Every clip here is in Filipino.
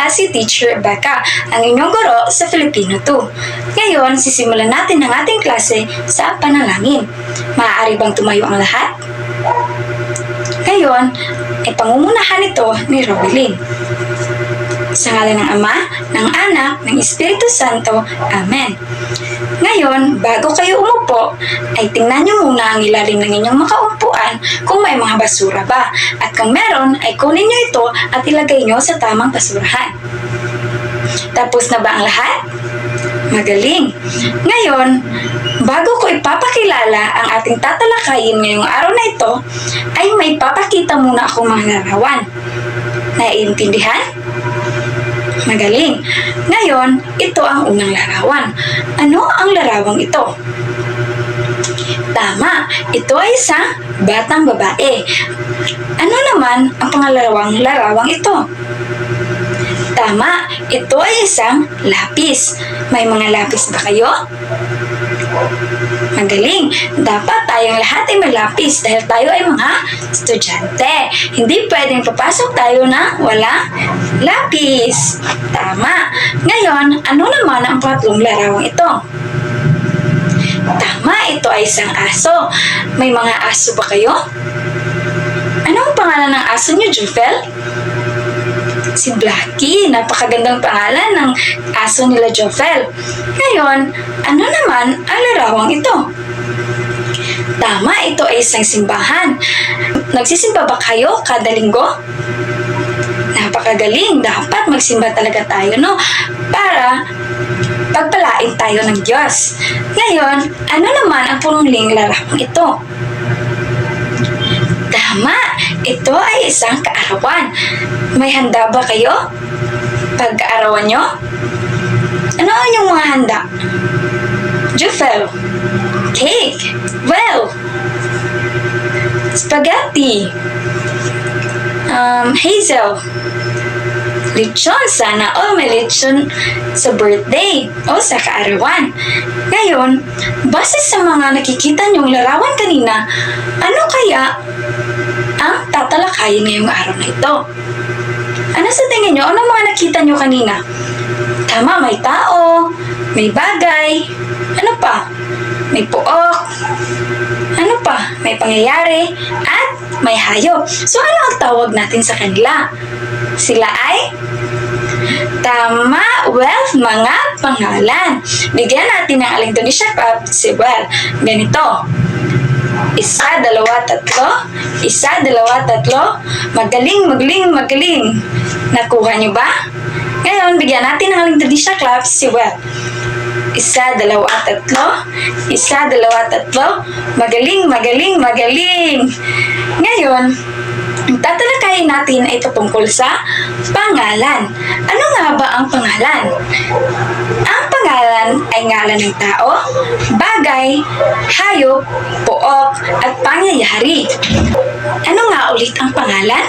si Teacher Becca, ang inyong guro sa Filipino 2. Ngayon, sisimulan natin ang ating klase sa panalangin. Maaari bang tumayo ang lahat? Ngayon, ay pangungunahan ito ni Robilyn. Sa ngalan ng Ama, ng Anak, ng Espiritu Santo. Amen. Ngayon, bago kayo umupo, ay tingnan niyo muna ang ilalim ng inyong makaupuan kung may mga basura ba. At kung meron, ay kunin niyo ito at ilagay niyo sa tamang basurahan. Tapos na ba ang lahat? Magaling! Ngayon, bago ko ipapakilala ang ating tatalakayin ngayong araw na ito, ay may papakita muna akong mga larawan. Naiintindihan? Magaling! Ngayon, ito ang unang larawan. Ano ang larawang ito? Tama! Ito ay isang batang babae. Ano naman ang pangalawang larawang ito? Tama! Ito ay isang lapis. May mga lapis ba kayo? Magaling! Dapat tayong lahat ay may lapis dahil tayo ay mga estudyante. Hindi pwedeng papasok tayo na wala lapis. Tama! Ngayon, ano naman ang pangatlong larawang ito? Tama! Ito ay isang aso. May mga aso ba kayo? Ano ang pangalan ng aso niyo, Jufel? Si Blackie. Napakagandang pangalan ng aso nila, Jofel. Ngayon, ano naman ang larawang ito? Tama, ito ay isang simbahan. Nagsisimba ba kayo kada linggo? Napakagaling. Dapat magsimba talaga tayo, no? Para pagpalain tayo ng Diyos. Ngayon, ano naman ang punong larawang ito? Tama, ito ay isang kaarawan. May handa ba kayo? Pag-kaarawan nyo? Ano ang inyong mga handa? Jufel, cake, well, spaghetti, Hazel, lechon. Sana all may lechon sa birthday o sa kaarawan. Ngayon, base sa mga nakikita nyong larawan kanina, ano kaya ang tatalakayin ngayong araw na ito? Ano sa tingin nyo? Ano mga nakita nyo kanina? Tama, may tao, may bagay, ano pa? May puok, ano pa? May pangyayari, at may hayop. So ano ang tawag natin sa kanila? Sila ay? Tama, well, mga pangalan. Bigyan natin ng Aling-Tunisia Club si Well. Ganito. 1, 2, 3. 1, 2, 3. Magaling, magaling, magaling. Nakuha niyo ba? Ngayon, bigyan natin ng Aling-Tunisia Club si Well. 1, 2, 3. 1, 2, 3. Magaling, magaling, magaling. Ngayon, ang tatalakayin natin ay patungkol sa pangalan. Ano nga ba ang pangalan? Ang pangalan ay ngalan ng tao, bagay, hayop, pook, at pangyayari. Ano nga ulit ang pangalan?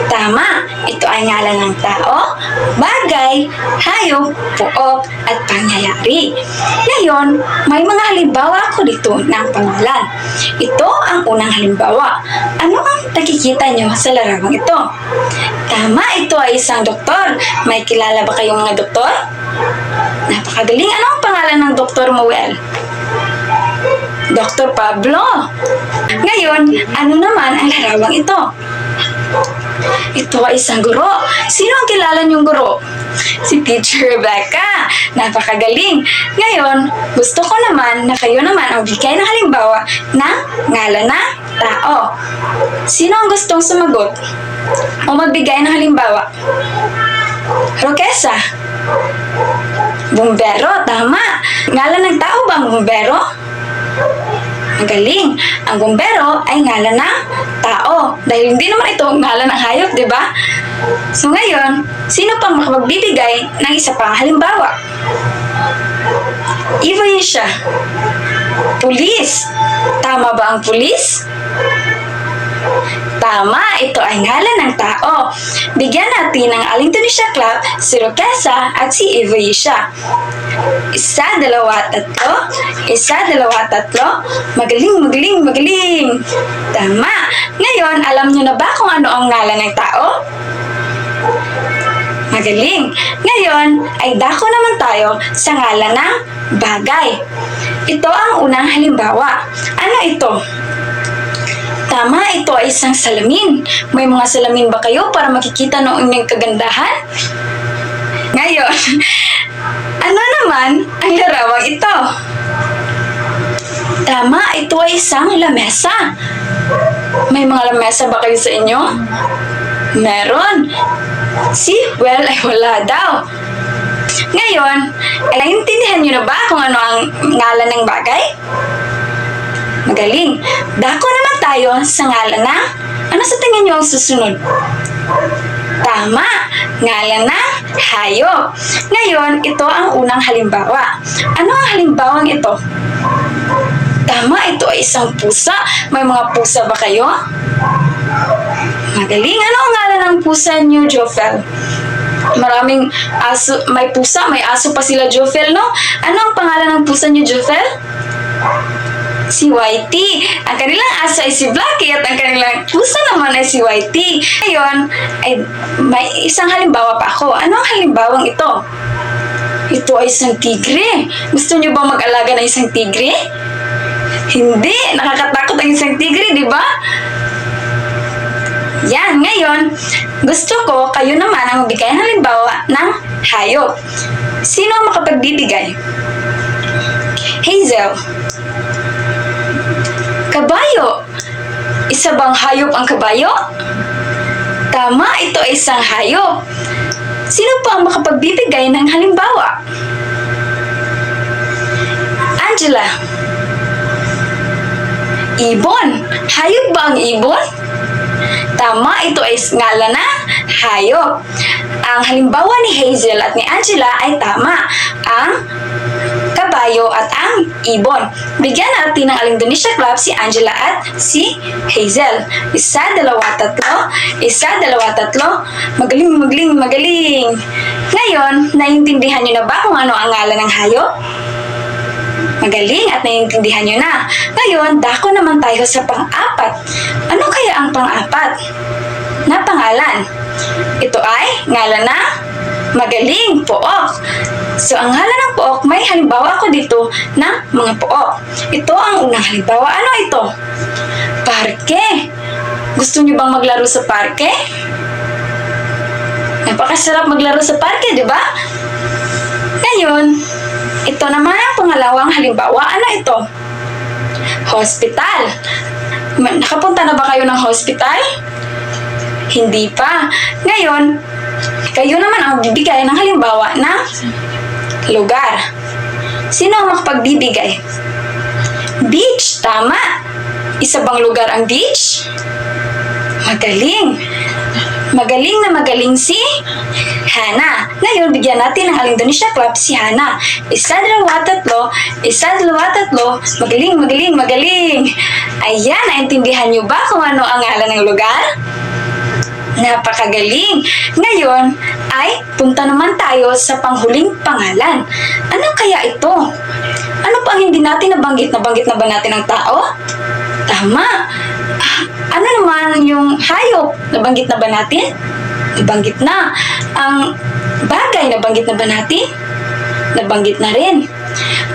Tama, ito ay ngalan ng tao, bagay, hayop, pook, at pangyayari. Ngayon, may mga halimbawa ako dito ng pangalan. Ito ang unang halimbawa. Ano ang nakikita nyo sa larawang ito? Tama, ito ay isang doktor. May kilala ba kayong mga doktor? Napakagaling. Ano ang pangalan ng doktor mo, Well? Dr. Pablo. Ngayon, ano naman ang larawang ito? Ito ay isang guro. Sino ang kilala niyong guro? Si Teacher Becca. Napakagaling. Ngayon, gusto ko naman na kayo naman ang bigay ng halimbawa ng ngalan na tao. Sino ang gustong sumagot? O magbigay ng halimbawa? Roquesa. Bumbero. Tama. Ngalan ng tao ba ang bumbero? Magaling. Ang bumbero ay ngalan ng tao. Dahil hindi naman ito ngalan ng hayop, di ba? So ngayon, sino pang makapagbibigay ng isa pang halimbawa? Evaisha. Pulis. Tama ba ang pulis? Tama, ito ay ngalan ng tao. Bigyan natin ng Aling-Tunisia Club si Roquesa at si Evaisha. 1, 2, 3. 1, 2, 3. Magaling, magaling, magaling. Tama. Ngayon, alam nyo na ba kung ano ang ngalan ng tao? Magaling! Ngayon ay dako naman tayo sa ngalan ng bagay. Ito ang unang halimbawa. Ano ito? Tama, ito ay isang salamin. May mga salamin ba kayo para makikita ng inyong kagandahan? Ngayon, ano naman ang larawang ito? Tama, ito ay isang lamesa. May mga lamesa ba kayo sa inyo? Meron. Well, ay wala daw. Ngayon, ay naintindihan niyo na ba kung ano ang ngalan ng bagay? Magaling. Dako naman tayo sa ngalan ng, ano sa tingin niyo ang susunod? Tama, ngalan ng hayop. Ngayon, ito ang unang halimbawa. Ano ang halimbawang ito? Tama, ito ay isang pusa. May mga pusa ba kayo? Magaling. Ano ang ngalan ng pusa niyo, Jofel? Maraming aso, may pusa, may aso pa sila, Jofel, no? Ano ang pangalan ng pusa niyo, Jofel? Si Whitey. Ang kanilang aso ay si Blackie at ang kanilang pusa naman ay si Whitey. Ngayon, ay may isang halimbawa pa ako. Ano ang halimbawang ito? Ito ay isang tigre. Gusto niyo ba mag-alaga ng isang tigre? Hindi. Nakakatakot ang isang tigre, di ba? Yan. Ngayon, gusto ko kayo naman ang magbigay ng halimbawa ng hayop. Sino ang makapagbibigay? Hazel. Kabayo. Isa bang hayop ang kabayo? Tama, ito ay isang hayop. Sino pa ang makapagbibigay ng halimbawa? Angela. Ibon. Hayop ba ang ibon? Tama, ito ay ngalan na hayop. Ang halimbawa ni Hazel at ni Angela ay tama. Ang kabayo at ang ibon. Bigyan natin ng Aling-Donisha Club si Angela at si Hazel. Isa, dalawa, tatlo. Isa, dalawa, tatlo. Magaling, magaling, magaling. Ngayon, naiintindihan niyo na ba kung ano ang ngalan ng hayop? Magaling at naiintindihan nyo na. Ngayon, dako naman tayo sa pang-apat. Ano kaya ang pang-apat na pangalan? Ito ay ngalan na magaling, pook. So, ang ngalan ng pook, may halimbawa ako dito ng mga pook. Ito ang unang halimbawa. Ano ito? Parke. Gusto nyo bang maglaro sa parke? Napakasarap maglaro sa parke, di ba? Ngayon, ito naman ang pangalawang halimbawa. Ano ito? Hospital. Nakapunta na ba kayo ng hospital? Hindi pa. Ngayon, kayo naman ang bibigay ng halimbawa ng lugar. Sino ang makapagbibigay? Beach. Tama. Isa bang lugar ang beach? Magaling. Magaling na magaling si Hana. Ngayon, bigyan natin ng Aling-Donisha Club si Hana. Isa, dalawa, tatlo. Isa, dalawa, tatlo. Magaling, magaling, magaling. Ayan, naintindihan niyo ba kung ano ang ngalan ng lugar? Napakagaling. Ngayon, ay punta naman tayo sa panghuling pangalan. Ano kaya ito? Ano pa ang hindi natin nabanggit? Nabanggit na ba natin ang tao? Tama. Ano naman yung hayop? Nabanggit na ba natin? Nabanggit na. Ang bagay, nabanggit na ba natin? Nabanggit na rin.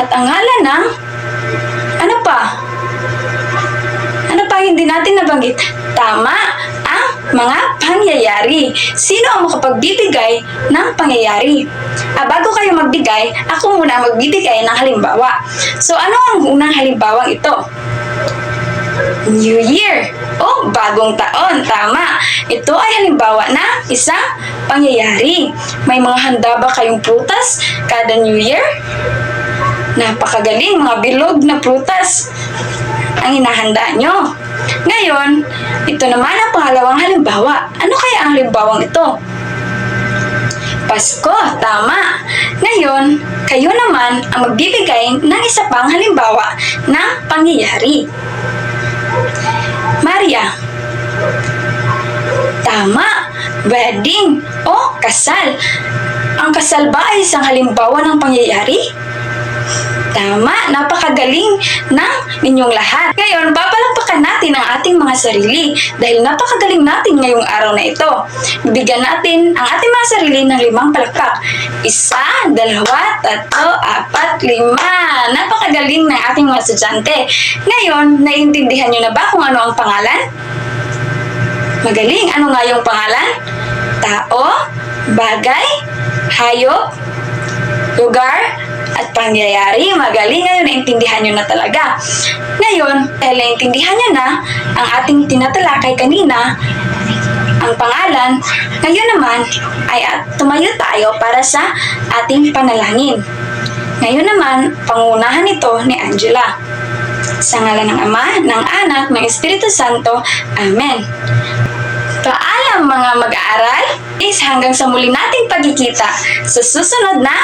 At ang ngalan ng ano pa? Ano pa hindi natin nabanggit? Tama, ang mga pangyayari. Sino ang makapagbibigay ng pangyayari? Bago kayo magbigay, ako muna ang magbibigay ng halimbawa. So, ano ang unang halimbawang ito? New Year o bagong taon. Tama. Ito ay halimbawa na isang pangyayari. May mga handa ba kayong prutas kada New Year? Napakagaling, mga bilog na prutas ang hinahanda nyo. Ngayon, ito naman ang pangalawang halimbawa. Ano kaya ang halimbawang ito? Pasko, tama. Ngayon, kayo naman ang magbibigay ng isa pang halimbawa ng pangyayari. Maria. Tama. Wedding o kasal. Ang kasal ba ay isang halimbawa ng pangyayari? Tama, napakagaling ng ninyong lahat. Ngayon, papalakpakan natin ang ating mga sarili dahil napakagaling natin ngayong araw na ito. Bigyan natin ang ating mga sarili ng 5 palakpak. 1, 2, 3, 4, 5. Napakagaling ng ating mga estudyante. Ngayon, naiintindihan nyo na ba kung ano ang pangalan? Magaling. Ano nga yung pangalan? Tao, bagay, hayop, lugar, at pangyayari. Magaling. Ngayon, naintindihan nyo na talaga. Ngayon, dahil naintindihan nyo na ang ating tinatalakay kanina, ang pangalan, ngayon naman ay tumayo tayo para sa ating panalangin. Ngayon naman, pangunahan ito ni Angela. Sa ngalan ng Ama, ng Anak, ng Espiritu Santo. Amen. Paalam mga mag-aaral, hanggang sa muli nating pagkikita sa susunod na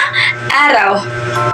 araw.